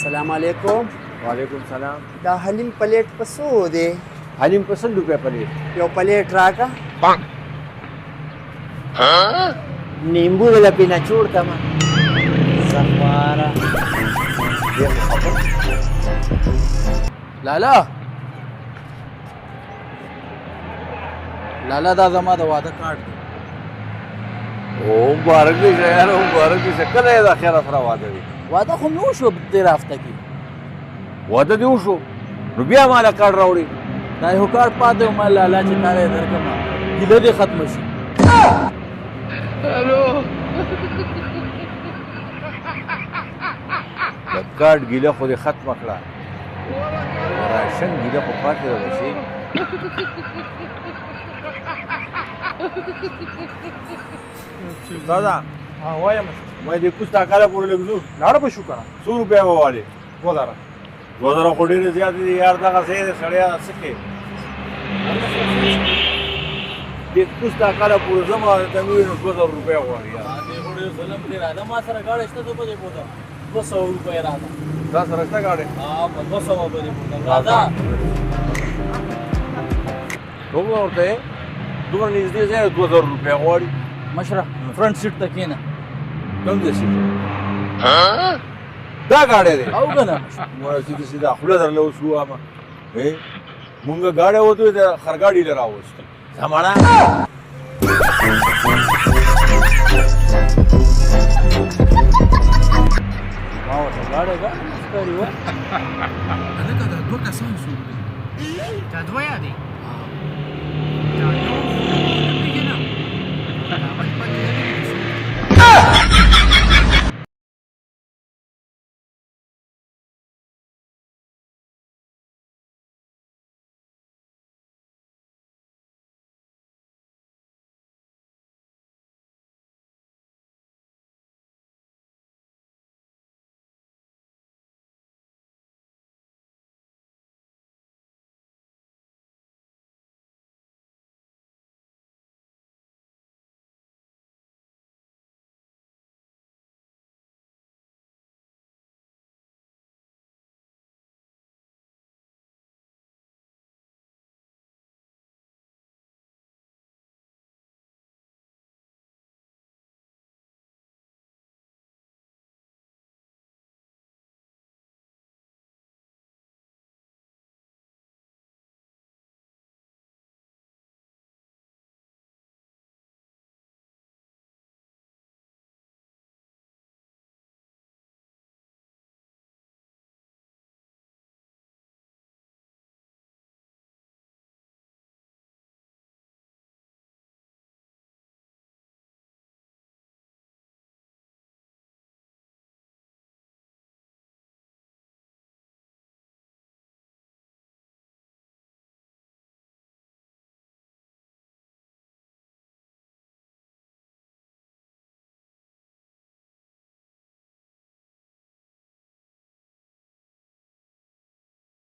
السلام علیکم. وعلیکم سلام. دا حلیم پلیټ په څو دی؟ حلیم په 100 روپیا پلیټ. یو پلیټ راکا. نیمبو ولا پینا چور کما زخواره لالا لالا دا زما د واده کارت دی. او مبارک دې شه یار، مبارک دې شه. کله یې د خیر سره واده وي؟ واده خو مې وشو تېره هفته کې. واده دې وشو نو بیا ماله کارډ راوړي؟ دا یو کارت پاتې و، ما لالا چې تا یې درکړم ګیله دې ختمه شي. د کارډ ګیله خو دې ختمه کړه، راشن ګیله خو پاتې ده شي. دادا وایم مې دې کوڅه کاله پورې لګزو لاړه به شو کنه 100 روپیا وواله. 2000 2000 خو ډېرې زیاتې دي یار. دغه څه دی سړیا څه کوي دې کوڅه کاله پورې زما ته مې 2000 روپیا غواړي یار. دې وړې ظلم دې راځه، ما سره ګاډی شته، زه به دې بوځم 200 روپۍ راځه. دا سره شته ګاډی؟ په 200 به دې بوځم راځه. دومره ورته یې دومره نږدې ځای 2000 روپیا غواړي. مشره فرنٹ سیټ ته کېنه. کوم ځای شي دا ګاډی دی؟ او که نه ما سیده سیده خوله درله اوس ووامه مونږ ګاډی وتو د خرګاډي له راوستل زمانه. ما ورته ګاډی ښکاري وه. هلکه دا 2 کسان څوک دي؟ دا 2 دي؟ دا یو